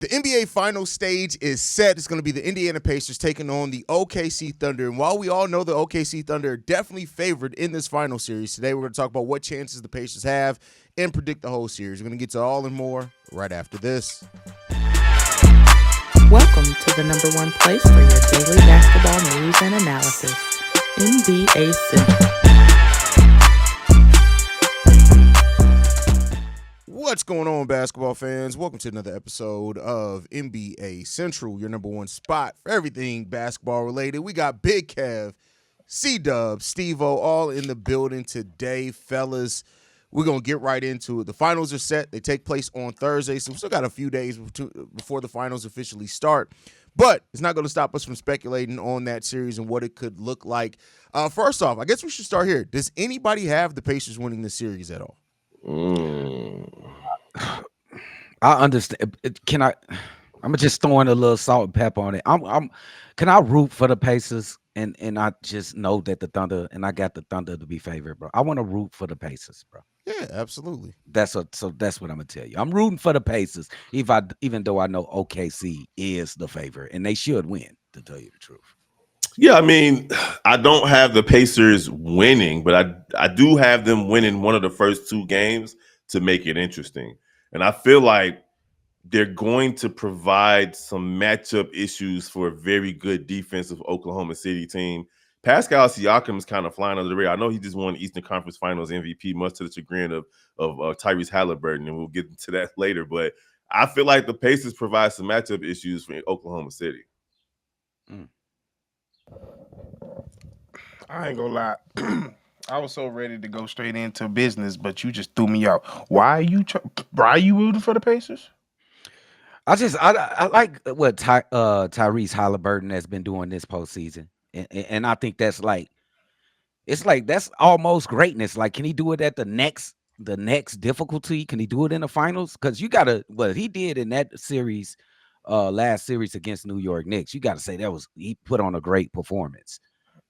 The NBA Finals stage is set. It's going to be the Indiana Pacers taking on the OKC Thunder. And while we all know the OKC Thunder are definitely favored in this final series, today we're going to talk about what chances the Pacers have and predict the whole series. We're going to get to all and more right after this. Welcome to the number one place for your daily basketball news and analysis, NBA Central. What's going on, basketball fans? Welcome to another episode of NBA Central, your number one spot for everything basketball related. We got Big Kev, C-Dub, Stevo, all in the building today, fellas. We're going to get right into it. The finals are set. They take place on Thursday, so we still got a few days before the finals officially start. But it's not going to stop us from speculating on that series and what it could look like. First off, I guess we should start here. Does anybody have the Pacers winning the series at all? I understand. I'm just throwing a little salt and pepper on it. Can I root for the Pacers and I just know that the Thunder, and I got the Thunder to be favored, bro. I want to root for the Pacers, bro. Yeah, absolutely. So that's what I'm gonna tell you. I'm rooting for the Pacers, even though I know OKC is the favorite and they should win, to tell you the truth. Yeah, I mean, I don't have the Pacers winning, but I do have them winning one of the first two games to make it interesting. And I feel like they're going to provide some matchup issues for a very good defensive Oklahoma City team. Pascal Siakam is kind of flying under the radar. I know he just won the Eastern Conference Finals MVP, much to the chagrin of Tyrese Haliburton, and we'll get into that later. But I feel like the Pacers provide some matchup issues for Oklahoma City. I ain't gonna lie. I was so ready to go straight into business, but you just threw me out. Why are you rooting for the Pacers? I like what Tyrese Haliburton has been doing this postseason, and I think that's that's almost greatness. Like, can he do it at the next difficulty? Can he do it in the finals? Because you gotta what he did in that series, last series against New York Knicks. You got to say he put on a great performance.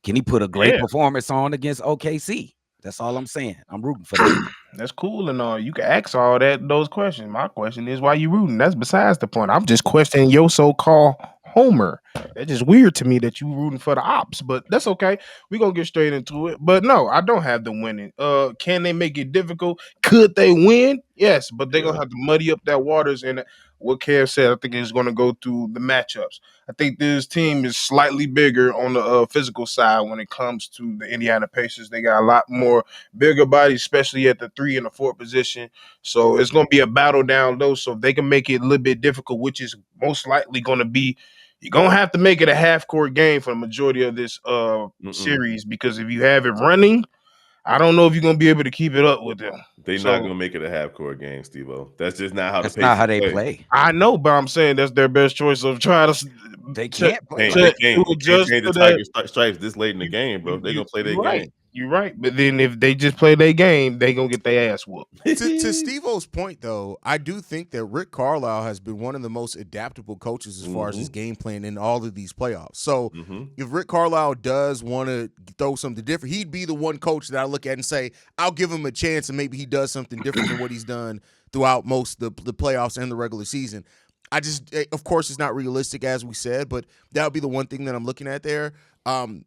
Can he put a great performance on against OKC? That's all I'm saying. I'm rooting for that. That's cool and all. You can ask all those questions. My question is, why you rooting? That's besides the point. I'm just questioning your so-called homer. It's just weird to me that you rooting for the ops, but that's okay. We're going to get straight into it. But no, I don't have them winning. Can they make it difficult? Could they win? Yes, but they're going to have to muddy up that waters. And what Kev said, I think is going to go through the matchups. I think this team is slightly bigger on the physical side when it comes to the Indiana Pacers. They got a lot more bigger bodies, especially at the 3 and the 4 position. So it's going to be a battle down low. So if they can make it a little bit difficult, which is most likely going to be, you're going to have to make it a half-court game for the majority of this series, because if you have it running, I don't know if you're going to be able to keep it up with them. They're not going to make it a half-court game, Steve-O. That's just not how they play. I know, but I'm saying that's their best choice of trying to. They can't play. They can't change the Tiger stripes this late in the game, bro. They're going to play their game. You're right. But then if they just play their game, they going to get their ass whooped. To Steve-O's point, though, I do think that Rick Carlisle has been one of the most adaptable coaches as far as his game plan in all of these playoffs. So if Rick Carlisle does want to throw something different, he'd be the one coach that I look at and say, I'll give him a chance and maybe he does something different than what he's done throughout most of the playoffs and the regular season. Of course, it's not realistic, as we said, but that would be the one thing that I'm looking at there.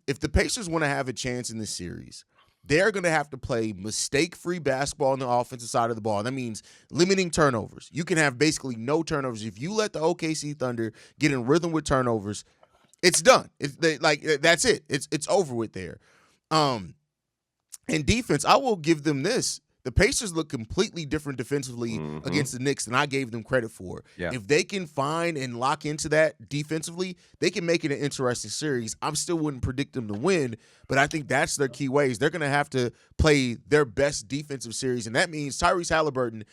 If the Pacers want to have a chance in this series, they're going to have to play mistake-free basketball on the offensive side of the ball. That means limiting turnovers. You can have basically no turnovers. If you let the OKC Thunder get in rhythm with turnovers, it's done. That's it. It's over with there. In defense, I will give them this. The Pacers look completely different defensively against the Knicks than I gave them credit for. Yeah. If they can find and lock into that defensively, they can make it an interesting series. I still wouldn't predict them to win, but I think that's their key ways. They're going to have to play their best defensive series, and that means Tyrese Haliburton,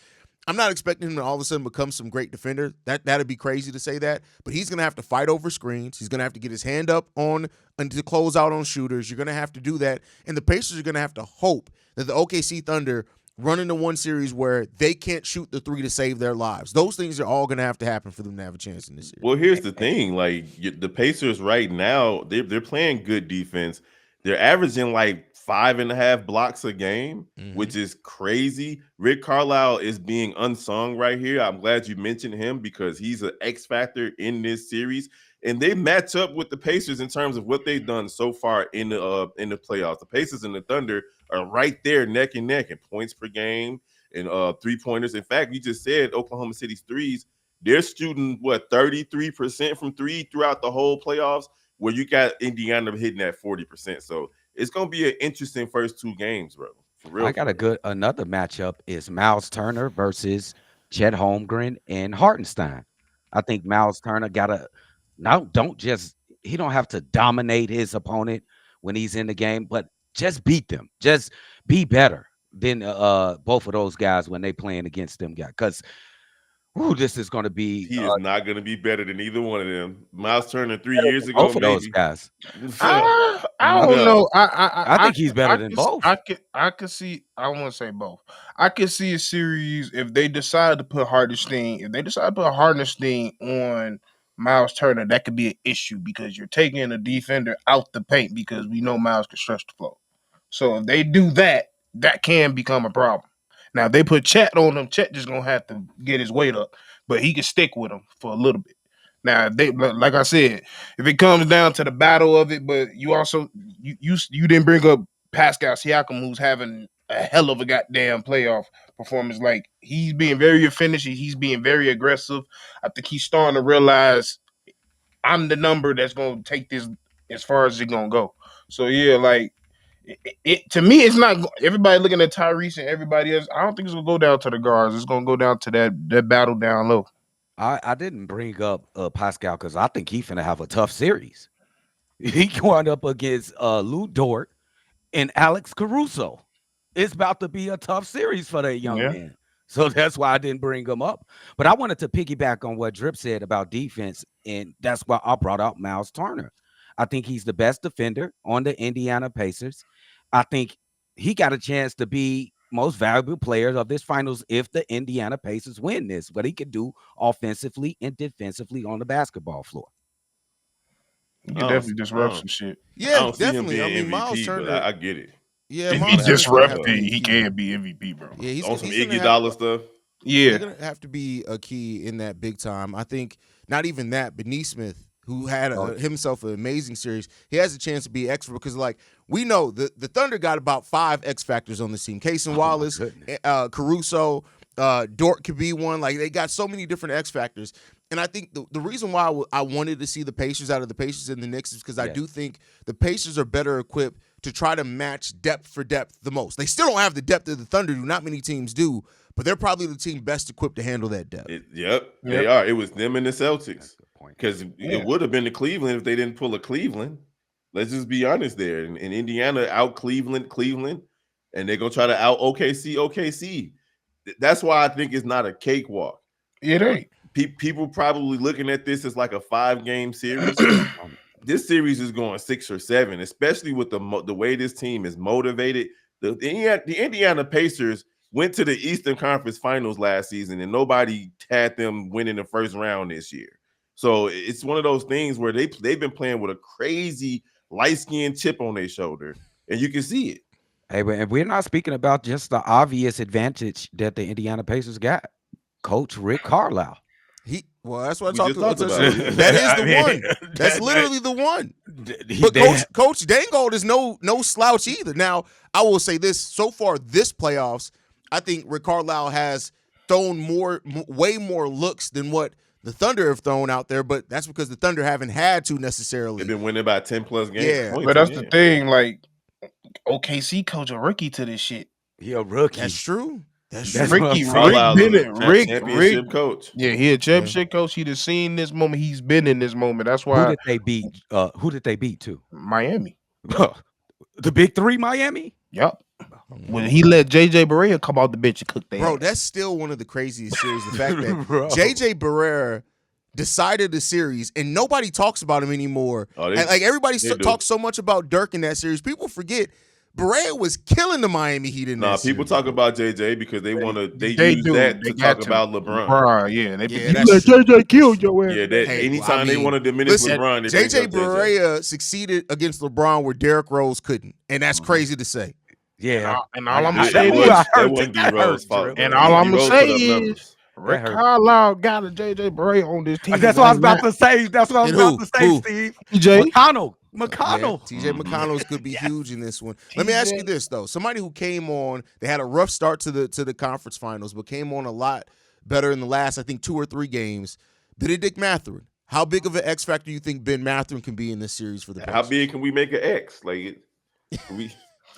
I'm not expecting him to all of a sudden become some great defender. That'd be crazy to say that, but he's going to have to fight over screens. He's going to have to get his hand up and to close out on shooters. You're going to have to do that, and the Pacers are going to have to hope that the OKC Thunder run into one series where they can't shoot the 3 to save their lives. Those things are all going to happen for them to have a chance in this series. Well, here's the thing. Like, the Pacers right now, they're playing good defense. They're averaging like 5.5 blocks a game, which is crazy. Rick Carlisle is being unsung right here. I'm glad you mentioned him because he's an X factor in this series, and they match up with the Pacers in terms of what they've done so far in the playoffs. The Pacers and the Thunder are right there neck and neck in points per game and 3-pointers. In fact, you just said Oklahoma City's threes. They're shooting 33% from three throughout the whole playoffs, where you got Indiana hitting at 40%. So it's gonna be an interesting first 2 games, bro. For real. I got another matchup is Myles Turner versus Chet Holmgren and Hartenstein. I think Myles Turner he don't have to dominate his opponent when he's in the game, but just beat them. Just be better than both of those guys when they playing against them guys. Because this is going to be. He is not going to be better than either one of them. Myles Turner 3 years ago, both of those guys. I don't know. I think he's better than both. I could see. I don't want to say both. I could see a series if they decide to put Hartenstein. If they decide to put Hartenstein on Myles Turner, that could be an issue because you're taking a defender out the paint because we know Myles can stretch the floor. So if they do that, that can become a problem. Now, if they put Chet on him, Chet just gonna have to get his weight up, but he can stick with him for a little bit. Now, like I said, if it comes down to the battle of it, but you also you didn't bring up Pascal Siakam, who's having a hell of a goddamn playoff performance. Like he's being very finishing, he's being very aggressive. I think he's starting to realize I'm the number that's gonna take this as far as it's gonna go. So yeah, like. It to me, it's not everybody looking at Tyrese and everybody else. I don't think it's gonna go down to the guards. It's gonna go down to that battle down low. I didn't bring up Pascal because I think he's gonna have a tough series. He going up against Luguentz Dort and Alex Caruso. It's about to be a tough series for that young man. So that's why I didn't bring him up. But I wanted to piggyback on what Drip said about defense, and that's why I brought out Myles Turner. I think he's the best defender on the Indiana Pacers. I think he got a chance to be most valuable player of this finals if the Indiana Pacers win this, what he can do offensively and defensively on the basketball floor. He can definitely disrupt some shit. Yeah, definitely. I mean, Myles Turner. I get it. Yeah, if he disrupted, he can be MVP, bro. Yeah, he's on some Iguodala stuff. Yeah, he's gonna have to be a key in that big time. I think not even that, but Nesmith, who had himself an amazing series, he has a chance to be extra because, like, we know the Thunder got about 5 X factors on this team. Casey Wallace, Caruso, Dort could be one. Like, they got so many different X factors. And I think the reason why I wanted to see the Pacers out of the Pacers and the Knicks is because I do think the Pacers are better equipped to try to match depth for depth the most. They still don't have the depth that the Thunder do. Not many teams do, but they're probably the team best equipped to handle that depth. They are. It was them and the Celtics. Because it would have been the Cleveland if they didn't pull a Cleveland. Let's just be honest there. And Indiana out Cleveland, and they're going to try to out OKC. That's why I think it's not a cakewalk. It ain't. People probably looking at this as like a 5-game series. This series is going 6 or 7, especially with the way this team is motivated. The Indiana Pacers went to the Eastern Conference Finals last season, and nobody had them winning the first round this year. So it's one of those things where they've been playing with a crazy light-skinned chip on their shoulder, and you can see it. Hey, but we're not speaking about just the obvious advantage that the Indiana Pacers got. Coach Rick Carlisle. That's what I talked about. That is the one. That's literally the one. But Coach Dangold is no slouch either. Now, I will say this: so far this playoffs, I think Rick Carlisle has thrown way more looks than what the Thunder have thrown out there. But that's because the Thunder haven't had to necessarily. They've been winning by 10+ games. Yeah, but that's the thing. Like OKC coach a rookie to this shit. He a rookie. That's true. Rick coach. Yeah, he a championship coach. He just seen this moment. He's been in this moment. That's why. Who did they beat to? Miami. The big 3, Miami. Yep. When he let JJ Barea come out the bench and cook that. Bro, that's still one of the craziest series. The fact that JJ Barea decided the series and nobody talks about him anymore. Like everybody talks so much about Dirk in that series. People forget Barea was killing the Miami Heat in that people series, talk bro. about JJ because they want to. They use do. that They to got talk about LeBron. Yeah, Yeah, that's true. JJ killed your ass. Yeah, that Hey, anytime they want to diminish listen, LeBron, they bring JJ up JJ. Barea succeeded against LeBron where Derrick Rose couldn't, and that's crazy to say. Yeah. And all I'm gonna That say wasn't D Rose's fault. and all I'm gonna say is That Rick hurt. Carlisle got a JJ Barea on this team. That's what I was about to say. That's what I was And about to say, who? Steve. TJ. McConnell. Yeah, TJ McConnell's could be huge in this one. Let me ask you this though: somebody who came on, they had a rough start to the conference finals, but came on a lot better in the last, I think, 2 or 3 games. Benedict Mathurin. How big of an X factor do you think Ben Mathurin can be in this series for the Pacers? How big can we make an X?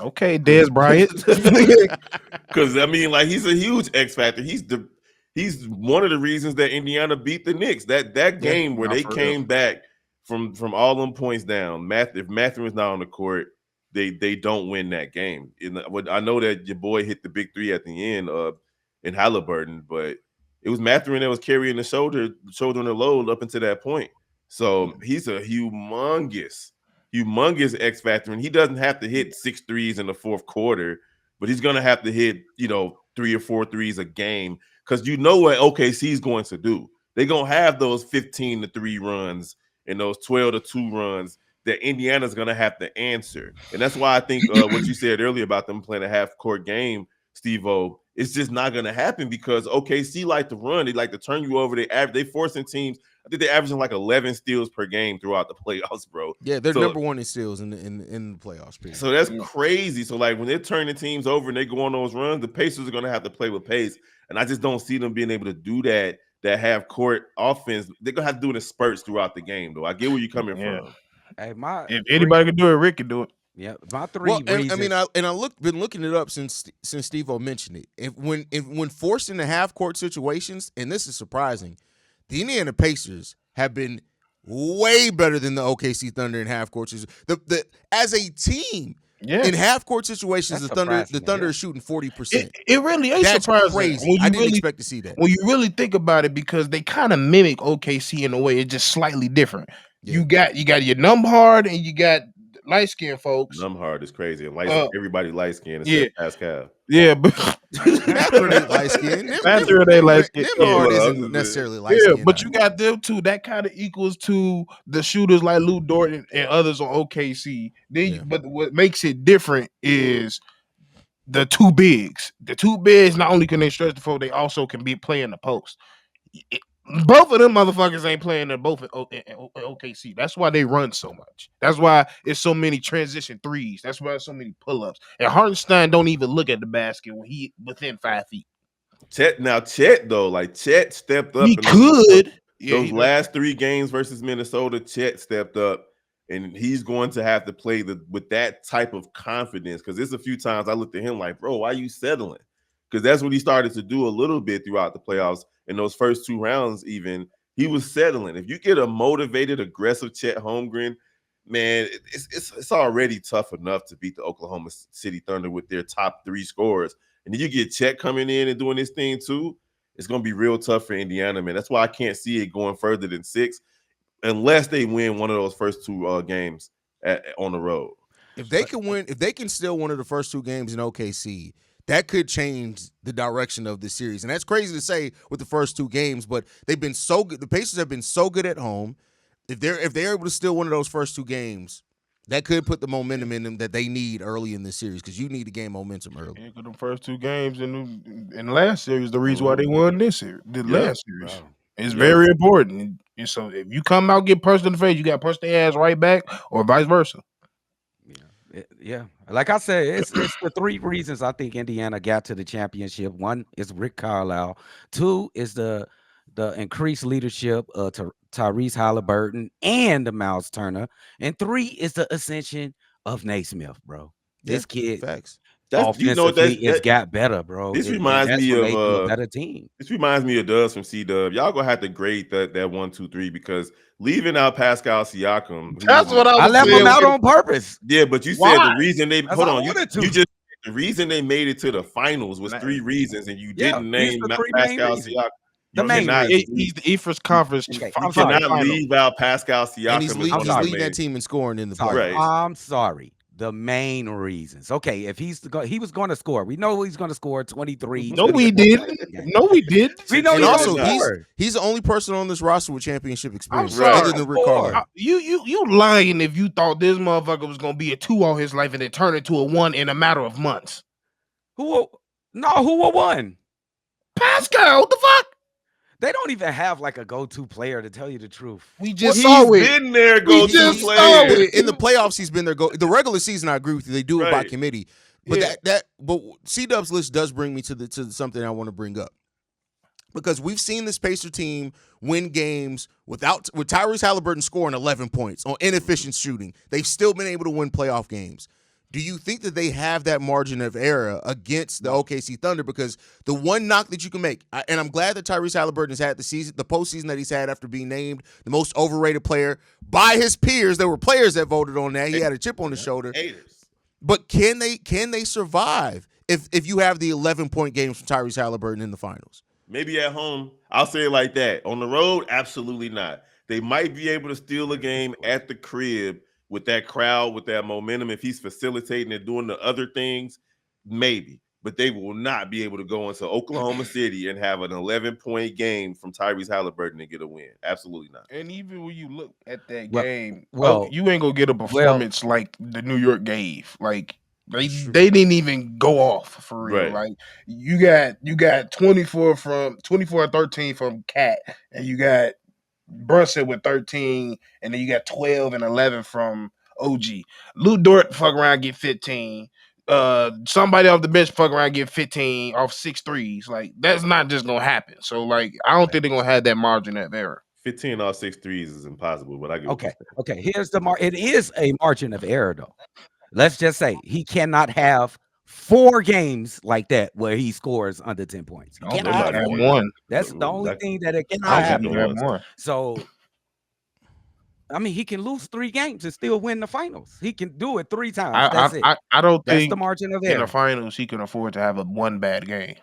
Okay, Des Bryant. Because I mean, like, he's a huge X factor. He's one of the reasons that Indiana beat the Knicks. That game where they came back from all them points down. If Mathurin's not on the court, they don't win that game. I know that your boy hit the big 3 at the end in Haliburton, but it was Mathurin that was carrying the shouldering the load up until that point. So he's a humongous X factor, and he doesn't have to hit 6 threes in the fourth quarter, but he's gonna have to hit 3 or 4 threes a game because you know what OKC is going to do. They're gonna have those 15-3 runs and those 12-2 runs that Indiana's gonna have to answer, and that's why I think what you said earlier about them playing a half-court game, Stevo, it's just not gonna happen because OKC like to run. They like to turn you over. They forcing teams. I think they're averaging like 11 steals per game throughout the playoffs, bro. Yeah, they're number 1 in steals in the playoffs. Period. So that's crazy. So like when they're turning teams over and they go on those runs, the Pacers are going to have to play with pace, and I just don't see them being able to do that half court offense. They're gonna have to do it in spurts throughout the game, though. I get where you're coming from. Hey, if anybody can do it, Rick can do it. Yeah, my 3 reasons. I mean, been looking it up since Stevo mentioned it. When forced into half court situations, and this is surprising, the Indiana Pacers have been way better than the OKC Thunder in half court situations. As a team, in half court situations, the Thunder is shooting 40%. It really is surprising. Crazy. I didn't expect to see that. When you really think about it, because they kind of mimic OKC in a way, it's just slightly different. Yeah. You got your Numhard and you got light skinned folks. Numhard is crazy. Everybody light skinned except Pascal. Yeah, but Mathurin ain't light skinned. Mathurin ain't light skinned. Numhard isn't necessarily light skinned. Yeah, but you got them too. That kind of equals to the shooters like Luguentz Dort and others on OKC. But what makes it different is the 2 bigs. The 2 bigs, not only can they stretch the floor, they also can be playing the post. Both of them motherfuckers ain't playing in both at OKC. That's why they run so much. That's why it's so many transition threes. That's why there's so many pull-ups. And Hartenstein don't even look at the basket when he within 5 feet. Chet stepped up. He could. Those last 3 games versus Minnesota, Chet stepped up, and he's going to have to play with that type of confidence. Because there's a few times I looked at him like, bro, why are you settling? Because that's what he started to do a little bit throughout the playoffs. In those first 2 rounds, even he was settling. If you get a motivated, aggressive Chet Holmgren, man, it's already tough enough to beat the Oklahoma City Thunder with their top 3 scorers. And then you get Chet coming in and doing this thing too. It's going to be real tough for Indiana, man. That's why I can't see it going further than 6 unless they win one of those first 2 games on the road. If they can steal one of the first 2 games in OKC, that could change the direction of the series. And that's crazy to say with the first 2 games, but they've been so good. The Pacers have been so good at home. If they're able to steal one of those first 2 games, that could put the momentum in them that they need early in the series, because you need to gain momentum early. Yeah, because the first 2 games in the last series, the reason why they won this series, last series. Wow. It's very important. And so if you come out get punched in the face, you got to punch their ass right back, or vice versa. Yeah, like I said, it's the 3 reasons I think Indiana got to the championship. 1 is Rick Carlisle. 2 is the increased leadership of Tyrese Haliburton and the Myles Turner. And 3 is the ascension of Naismith, bro. This kid, facts. Offensively, it's got better, bro. This reminds me of a better team. This reminds me of Dubs from C-Dub. Y'all gonna have to grade that 1, 2, 3 because leaving out Pascal Siakam. That's what I left him out on purpose. Yeah, but you said the reason they the reason they made it to the finals was 3 reasons, and you didn't name Pascal Siakam. The main he's the Ephraim's conference. You cannot leave out Pascal Siakam. And he's leading that team in scoring in the playoffs. I'm sorry. the main reasons. Okay, if he was going to score, we know he's going to score 23. No, we 24 didn't. points a game. No, we didn't. We know And he's also, gonna score. he's the only person on this roster with championship experience, sorry. other than Rick Carlisle. You lying if you thought this motherfucker was gonna be a 2 all his life and it turned into a 1 in a matter of months. Who will won? Pascal, what the fuck? They don't even have like a go-to player, to tell you the truth. We just He's saw it. been there, We go to just play. saw it. In the playoffs, he's been there. The regular season, I agree with you. They do it by Right. committee. But Yeah. but C-Dub's list does bring me to something I want to bring up. Because we've seen this Pacer team win games with Tyrese Haliburton scoring 11 points on inefficient shooting. They've still been able to win playoff games. Do you think that they have that margin of error against the OKC Thunder? Because the one knock that you can make, and I'm glad that Tyrese Haliburton has had the postseason that he's had after being named the most overrated player by his peers. There were players that voted on that. He had a chip on his shoulder. Haters. But can they survive if you have the 11-point games from Tyrese Haliburton in the finals? Maybe at home, I'll say it like that. On the road, absolutely not. They might be able to steal a game at the crib with that crowd, with that momentum. If he's facilitating and doing the other things, maybe. But they will not be able to go into Oklahoma City and have an 11-point game from Tyrese Haliburton and get a win. Absolutely not. And even when you look at that Well- game, well- you ain't gonna get a performance like the New York gave. Like they didn't even go off for real. Right. Like you got 24 and 13 from Cat, and you got Brunson with 13, and then you got 12 and 11 from OG. Lou Dort fuck around get 15. Somebody off the bench fuck around get 15 off 6 threes. Like that's not just gonna happen. So like I don't think they're gonna have that margin of error. 15 off 6 threes is impossible, but I get what you're Okay. saying. Here's it is a margin of error, though. Let's just say he cannot have 4 games like that where he scores under 10 points. He I don't cannot think have they have 4. one. That's the only thing that it I cannot don't think happen. they have one. So, I mean, he can lose 3 games and still win the finals. He can do it 3 times. That's it. I don't That's think the margin of in the error. finals he can afford to have one bad game.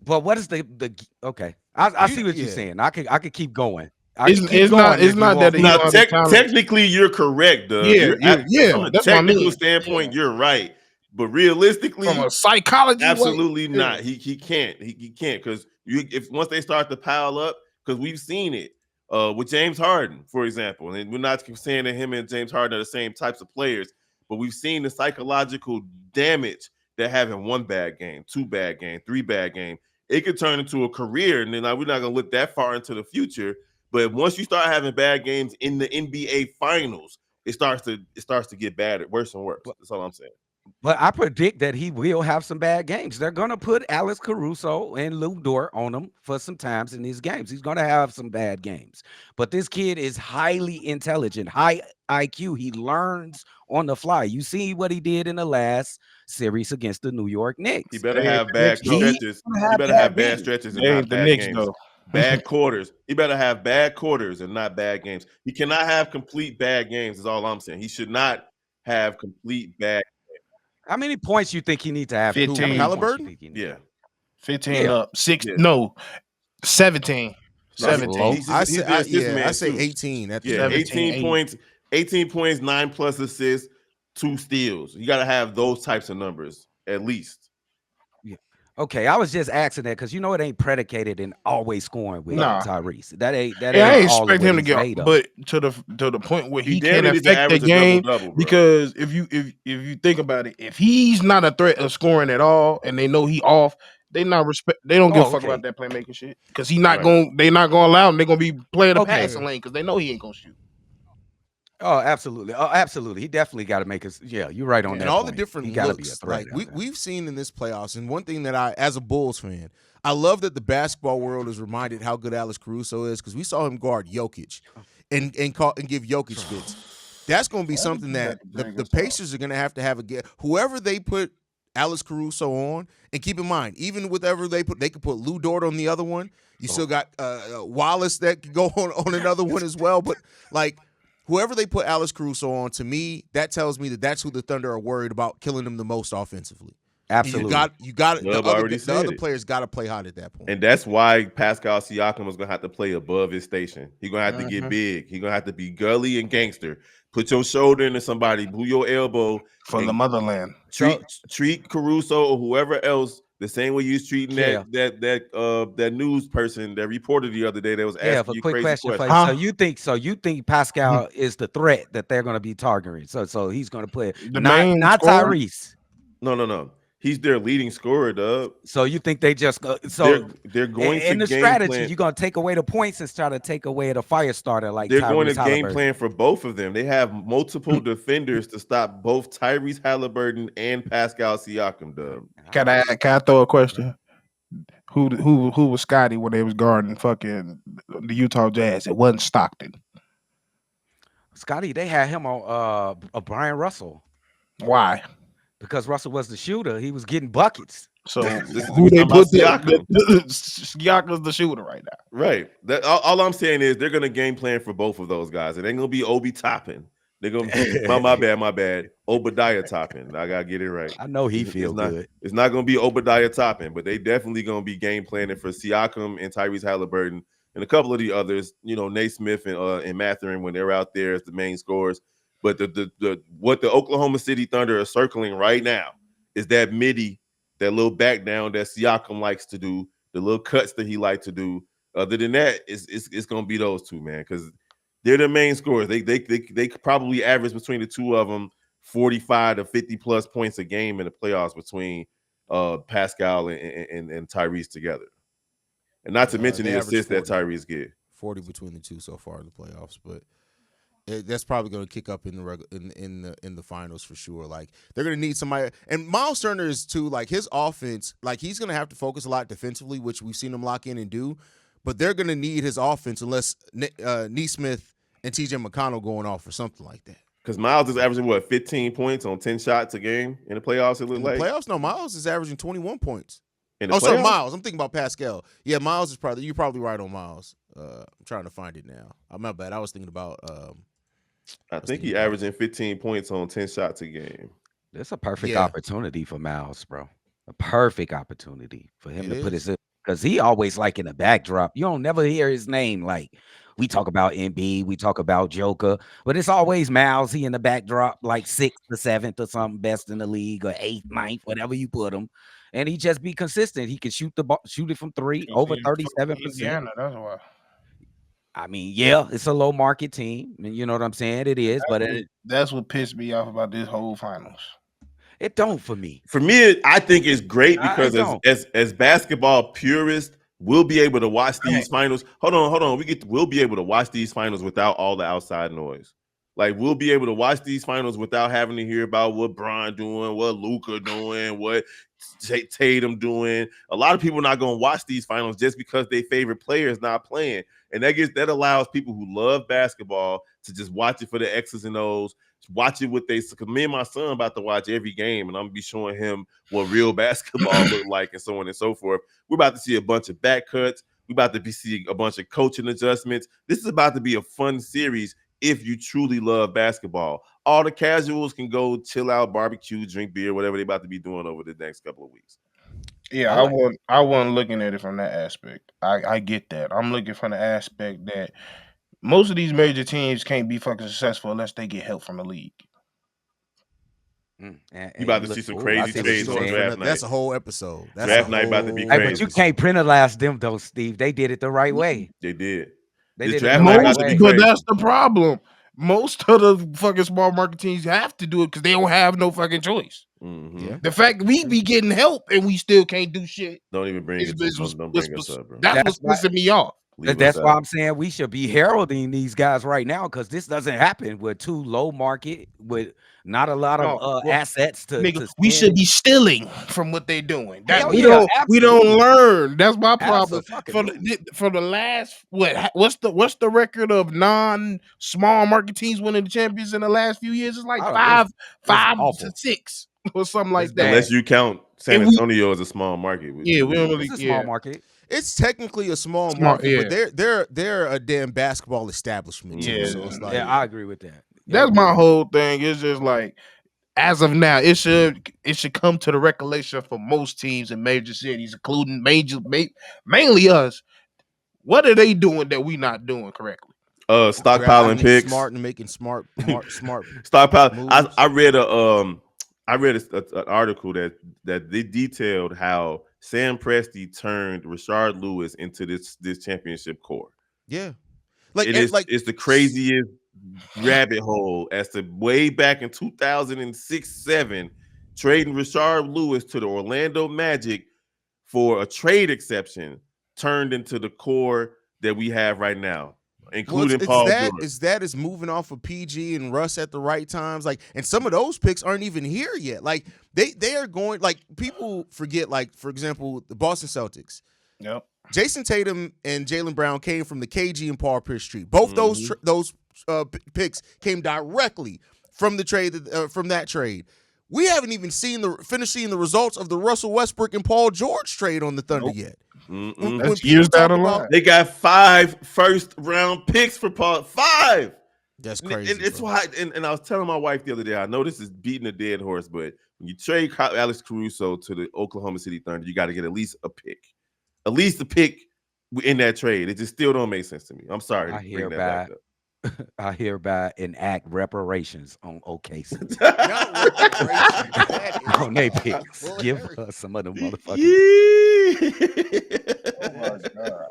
But what is the okay? I see what you're Yeah. saying. I could keep going. It's not that he Now, don't have the talent. technically, you're correct, Doug. Yeah, yeah, From a that's what I technical mean. standpoint, you're right. But realistically, From a psychology way, absolutely yeah. not. He can't. He can't because if once they start to pile up, because we've seen it with James Harden, for example, and we're not saying that him and James Harden are the same types of players, but we've seen the psychological damage that having 1 bad game, 2 bad game, 3 bad game, it could turn into a career. And then we're not gonna look that far into the future. But once you start having bad games in the NBA finals, it starts to get bad, worse and worse. That's all I'm saying. But I predict that he will have some bad games. They're gonna put Alex Caruso and Lou Dort on him for some times in these games. He's gonna have some bad games. But this kid is highly intelligent, high IQ. He learns on the fly. You see what he did in the last series against the New York Knicks. He better They have ain't the bad Knicks, though. stretches. He better have bad stretches and They not ain't the bad Knicks games. though. Bad quarters. He better have bad quarters and not bad games. He cannot have complete bad games. Is all I'm saying. He should not have complete bad. How many points you think he needs to have? 15. How many points you Haliburton? think he needs? Yeah. 15 Yeah. up, 6 Yeah. no, 17. That's 17. low. He's I just- say, he's just this man I say too. 18. That's Yeah, 17, 18 points, 9+ assists, 2 steals. You got to have those types of numbers at least. Okay, I was just asking that because it ain't predicated in always scoring with Nah. Tyrese. That ain't Yeah, I ain't all of expect what him to he's get, made of. but to the point where he damn can near needs to affect the average a game. double-double, bro. Because if you think about it, if he's not a threat of scoring at all, and they know he off, they don't give a fuck okay. about that playmaking shit. Because they're not Right. gonna allow him. They're gonna be playing the Okay. passing lane because they know he ain't gonna shoot. Oh, absolutely. Oh, absolutely. He definitely got to make us. Yeah, you're right on that. and all the point. different He gotta be a looks. threat Like out there. we've seen in this playoffs, and one thing that I, as a Bulls fan, I love that the basketball world is reminded how good Alex Caruso is because we saw him guard Jokic and give Jokic fits. That's going to be something that the Pacers are going to have a whoever they put Alex Caruso on, and keep in mind, even whatever they could put Lou Dort on the other one. You still got Wallace that could go on another one as well, but like. Whoever they put Alex Caruso on, to me, that tells me that that's who the Thunder are worried about killing him the most offensively. Absolutely. You got Love the already other said it. players got to play hot at that point. And that's why Pascal Siakam is gonna have to play above his station. He's gonna have to get big. He's gonna have to be gully and gangster. Put your shoulder into somebody, blew your elbow for the motherland. Treat Caruso or whoever else the same way you was treating that news person, that reporter the other day that was asking you crazy questions. So you think Pascal is the threat that they're gonna be targeting? So he's gonna play not Tyrese. No. He's their leading scorer, Dub. So you think they just they're going to in the game strategy? plan. You're gonna take away the points and try to take away the fire starter like they're Tyrese going to Haliburton. game plan for both of them. They have multiple defenders to stop both Tyrese Haliburton and Pascal Siakam. Dub. Can I throw a question? Who was Scotty when they was guarding fucking the Utah Jazz? It wasn't Stockton. Scotty, they had him on Brian Russell. Why? Because Russell was the shooter. He was getting buckets. So who they put Siakam's the shooter right now. Right. All I'm saying is they're going to game plan for both of those guys. It ain't going to be Obi Toppin. They're going to my bad. Obadiah Toppin. I got to get it right. I know he feels good. It's not going to be Obadiah Toppin, but they definitely going to be game planning for Siakam and Tyrese Haliburton and a couple of the others, Naismith and Mathurin when they're out there as the main scorers. But what the Oklahoma City Thunder are circling right now is that midi, that little back down that Siakam likes to do, the little cuts that he likes to do. Other than that, it's going to be those two, man, because they're the main scorers. They probably average between the two of them 45 to 50 plus points a game in the playoffs between Pascal and Tyrese together, and not to mention the assists that Tyrese get. 40 between the two so far in the playoffs, but that's probably going to kick up in the finals for sure. Like they're going to need somebody, and Myles Turner is too. Like his offense, like he's going to have to focus a lot defensively, which we've seen him lock in and do. But they're going to need his offense unless Naismith and TJ McConnell going off or something like that. Because Myles is averaging 15 points on 10 shots a game in the playoffs. It looks like playoffs. No, Myles is averaging 21 points. Sorry, Myles. I'm thinking about Pascal. Yeah, Myles is you're probably right on Myles. I'm trying to find it now. I'm not bad. I was thinking about. I think he averaging 15 points on 10 shots a game. That's a perfect opportunity for Myles, bro. A perfect opportunity for him to put his, because he always like in the backdrop. You don't never hear his name. Like we talk about MB, we talk about Joker, but it's always Myles. He in the backdrop, like 6th or 7th or something, best in the league, or 8th, 9th, whatever you put him. And he just be consistent. He can shoot the ball, shoot it from 3, over 37%. That's why. I mean, yeah, it's a low market team. You know what I'm saying? It is, that's what pissed me off about this whole finals. It don't for me. For me, I think it's great because as basketball purists, we'll be able to watch these finals. Hold on. We'll be able to watch these finals without all the outside noise. Like we'll be able to watch these finals without having to hear about what Bron doing, what Luka doing, what Tatum doing. A lot of people are not going to watch these finals just because their favorite player is not playing. And that allows people who love basketball to just watch it for the X's and O's, watch it with because me and my son about to watch every game, and I'm going to be showing him what real basketball look like and so on and so forth. We're about to see a bunch of back cuts. We're about to be seeing a bunch of coaching adjustments. This is about to be a fun series if you truly love basketball. All the casuals can go chill out, barbecue, drink beer, whatever they're about to be doing over the next couple of weeks. Yeah, I wasn't looking at it from that aspect. I get that. I'm looking from the aspect that most of these major teams can't be fucking successful unless they get help from the league. You about to see some crazy trades on draft night. That's a whole episode. Draft night about to be crazy. But you can't penalize them though, Steve. They did it the right way. They did. They did draft it night the right about to way. be But crazy. that's the problem. Most of the fucking small market teams have to do it because they don't have no fucking choice. Mm-hmm. Yeah. The fact we be getting help and we still can't do shit. Don't even bring it. Don't bring us up, bro. That's what's pissing me off. That's why I'm saying we should be heralding these guys right now, because this doesn't happen with too low market, with not a lot of assets to we should be stealing from what they're doing. We absolutely. don't learn. That's my problem. Absolutely. For the last what's the record of non-small market teams winning the champions in the last few years? It's like five to 6 or something like that. Unless you count San Antonio as a small market. Yeah, we don't really. It's a small market. It's technically a small market, but they're a damn basketball establishment. Yeah, so it's like, I agree with that. That's my whole thing. It's just like as of now, it should come to the recollection for most teams in major cities, including mainly us. What are they doing that we not doing correctly? Stockpiling picks. Smart and making smart Stockpile. moves. I read an article that they detailed how Sam Presti turned Rashard Lewis into this championship core. Yeah, it's the craziest rabbit hole as to way back in 2006-07, trading Rashard Lewis to the Orlando Magic for a trade exception turned into the core that we have right now, including Paul George. Is moving off of PG and Russ at the right times. Like, and some of those picks aren't even here yet. Like, they are going, like, people forget, like, for example, the Boston Celtics. Yep. Jason Tatum and Jaylen Brown came from the KG and Paul Pierce tree. Both those picks came directly from the trade, from that trade. We haven't even finished seeing the results of the Russell Westbrook and Paul George trade on the Thunder yet. That's years down the line. They got 5 first-round picks for Paul. 5. That's crazy. And it's why. And I was telling my wife the other day. I know this is beating a dead horse, but when you trade Alex Caruso to the Oklahoma City Thunder, you got to get at least a pick. At least a pick in that trade. It just still don't make sense to me. I'm sorry. I hereby enact reparations on OKC. On their picks. Give us some of them motherfuckers. Oh my God.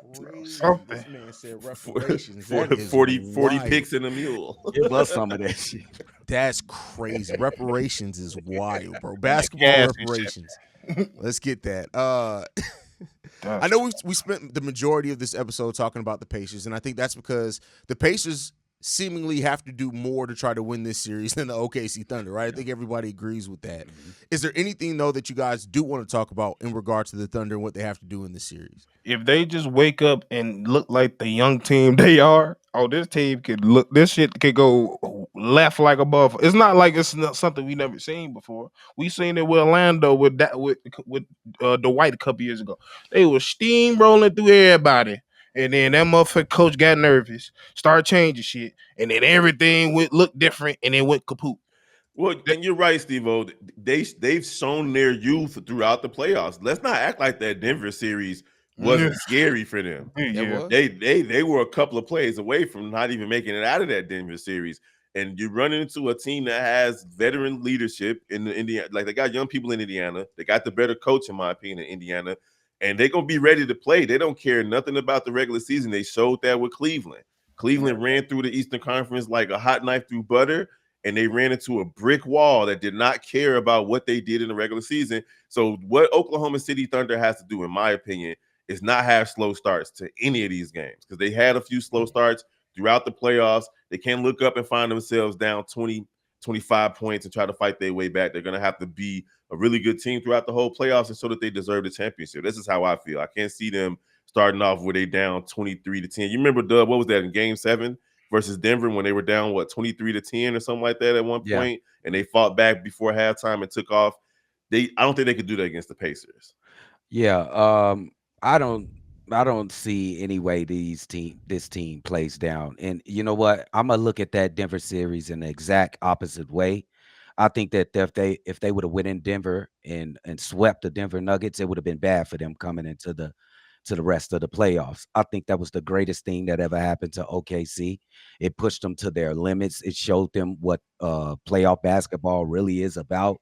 This man said reparations. 40 picks in a mule. Give us some of that shit. That's crazy. Reparations is wild, bro. Basketball reparations. Let's get that. I know we spent the majority of this episode talking about the Pacers, and I think that's because the Pacers seemingly have to do more to try to win this series than the OKC Thunder, right? I think everybody agrees with that. Is there anything, though, that you guys do want to talk about in regards to the Thunder and what they have to do in this series? If they just wake up and look like the young team they are, this team could look. This shit could go left like above. It's not like it's not something we never seen before. We seen it with Orlando with Dwight a couple years ago. They was steamrolling through everybody. And then that motherfucker coach got nervous, started changing shit, and then everything would look different, and it went kaput. Well, and you're right, Stevo. They've shown their youth throughout the playoffs. Let's not act like that Denver series wasn't scary for them. Yeah. They were a couple of plays away from not even making it out of that Denver series. And you're running into a team that has veteran leadership in Indiana. Like, they got young people in Indiana. They got the better coach, in my opinion, in Indiana. And they're going to be ready to play. They don't care nothing about the regular season. They showed that with Cleveland. Cleveland ran through the Eastern Conference like a hot knife through butter, and they ran into a brick wall that did not care about what they did in the regular season. So what Oklahoma City Thunder has to do, in my opinion, is not have slow starts to any of these games, because they had a few slow starts throughout the playoffs. They can't look up and find themselves down 20, 25 points and try to fight their way back. They're going to have to be a really good team throughout the whole playoffs and show that they deserve the championship. This is how I feel. I can't see them starting off where they down 23-10. You remember, Dub, what was that in Game 7 versus Denver when they were down, 23-10 or something like that at one point, and they fought back before halftime and took off? I don't think they could do that against the Pacers. Yeah, I don't see any way this team plays down. And you know what? I'm gonna look at that Denver series in the exact opposite way. I think that if they would have went in Denver and swept the Denver Nuggets, it would have been bad for them coming into the rest of the playoffs. I think that was the greatest thing that ever happened to OKC. It pushed them to their limits. It showed them what playoff basketball really is about.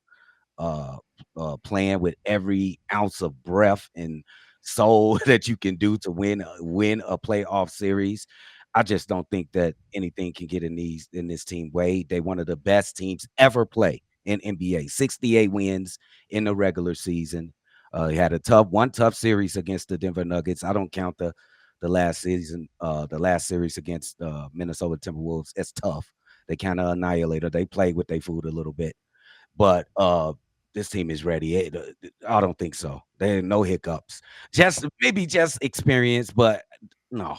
Playing with every ounce of breath and soul that you can do to win a playoff series. I just don't think that anything can get in this team way. They one of the best teams ever play in NBA. 68 wins in the regular season. He had one tough series against the Denver Nuggets. I don't count the last season, the last series against Minnesota Timberwolves. It's tough. They kind of annihilated. They played with their food a little bit, but this team is ready. I don't think so. There are no hiccups. Maybe just experience, but no.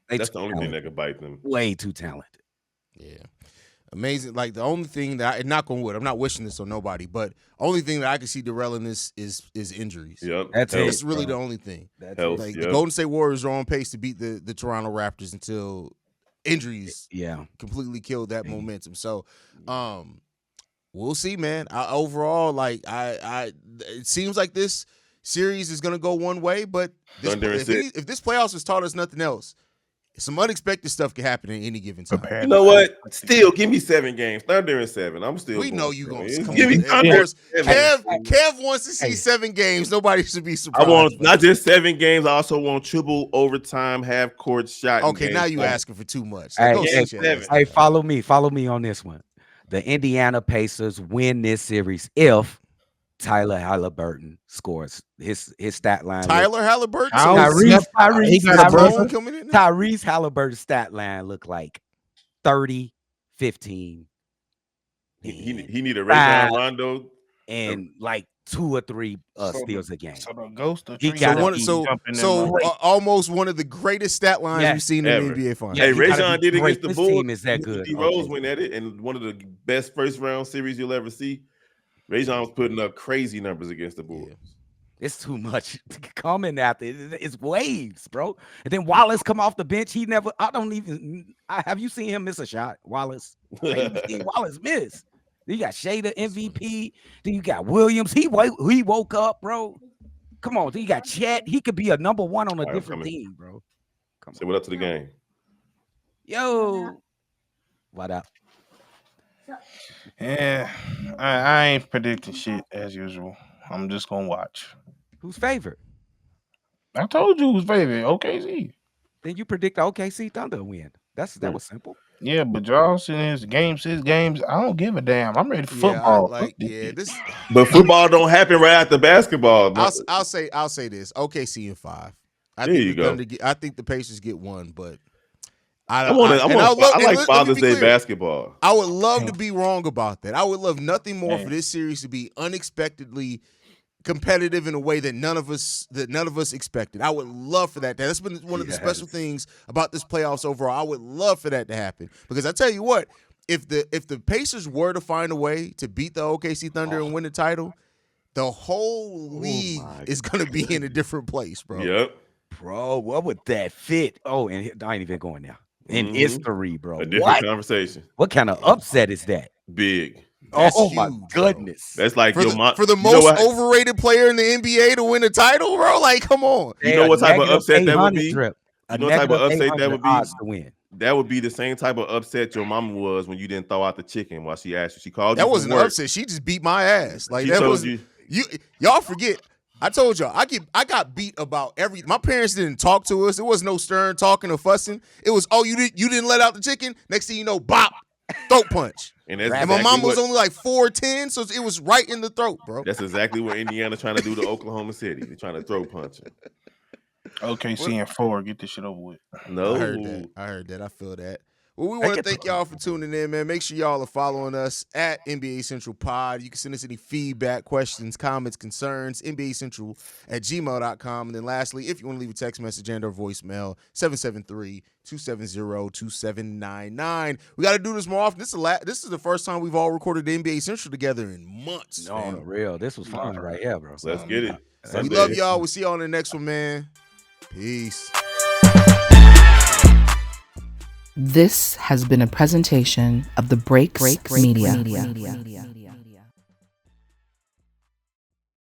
That's the only thing that could bite them. Way too talented. Yeah. Amazing. Like, the only thing that knock on wood, I'm not wishing this on nobody, but only thing that I can see derailing this is injuries. Yep. It's really the only thing. The Golden State Warriors are on pace to beat the Toronto Raptors until injuries completely killed that momentum. So We'll see, man. Overall, like it seems like this series is gonna go one way, but if this playoffs has taught us nothing else, some unexpected stuff can happen at any given time. You know what? Still, give me 7 games. Thunder in 7. I'm still. We know you gonna give me Thunder. Kev wants to see 7 games. Nobody should be surprised. I want not just 7 games. I also want triple overtime, half court shot. Okay, now you asking for too much. Hey, follow me on this one. The Indiana Pacers win this series if Tyler Haliburton scores. His stat line. Tyler Haliburton? Tyrese Haliburton's stat line look like 30, 15. He need a Rajon Rondo and like 2 or 3 steals a game. So the ghost of almost one of the greatest stat lines we've seen in the NBA Finals. Hey, Rajon did against the Bulls. Team is that good. D-Rose went at it, and one of the best first round series you'll ever see. Rajon was putting up crazy numbers against the Bulls. Yeah. It's too much coming after. It's waves, bro. And then Wallace come off the bench. Have you seen him miss a shot, Wallace? Have you seen Wallace miss? Then you got Shader MVP. Then you got Williams. He woke up, bro. Come on. Then you got Chet. He could be a number 1 on a different team, bro. Come on. Say what up to the game. Yo. What up? Yeah, I ain't predicting shit as usual. I'm just gonna watch. Who's favorite? I told you who's favorite. OKC. Then you predict the OKC Thunder win. That was simple. Yeah, but y'all sitting here 6 games. I don't give a damn. I'm ready for football. But football don't happen right after basketball. I'll say this. OKC in 5. I think the Pacers get 1, but I like Father's Day basketball. I would love to be wrong about that. I would love nothing more for this series to be unexpectedly competitive in a way that none of us expected. I would love for that. That's been one of the special things about this playoffs overall. I would love for that to happen because I tell you what, if the Pacers were to find a way to beat the OKC Thunder and win the title, the whole league is going to be in a different place, bro. Yep, bro. What would that fit? Oh, and I ain't even going now. In history, bro. A different conversation. What kind of upset is that? Big. That's oh huge, my goodness. That's like for the most overrated player in the NBA to win a title, bro. Like, come on. You know what type of upset that would be? You know what type of upset that would be? To win. That would be the same type of upset your mama was when you didn't throw out the chicken while she asked you. She called you. That wasn't an upset. She just beat my ass. Like that was y'all forget. I told y'all I got beat about every. My parents didn't talk to us. It was no stern talking or fussing. It was you didn't let out the chicken. Next thing you know, bop, throat punch. And my mom was only like 4'10", so it was right in the throat, bro. That's exactly what Indiana trying to do to Oklahoma City. They're trying to throat punch it. OKC in 4, get this shit over with. No, I heard that. I feel that. Well, we want to thank y'all for tuning in, man. Make sure y'all are following us at NBA Central Pod. You can send us any feedback, questions, comments, concerns, NBACentral@gmail.com. And then lastly, if you want to leave a text message and or voicemail, 773-270-2799. We got to do this more often. This is the first time we've all recorded NBA Central together in months. No, on the real. This was fun right here, bro. Let's get it. We love y'all. We'll see y'all on the next one, man. Peace. This has been a presentation of the Break Media.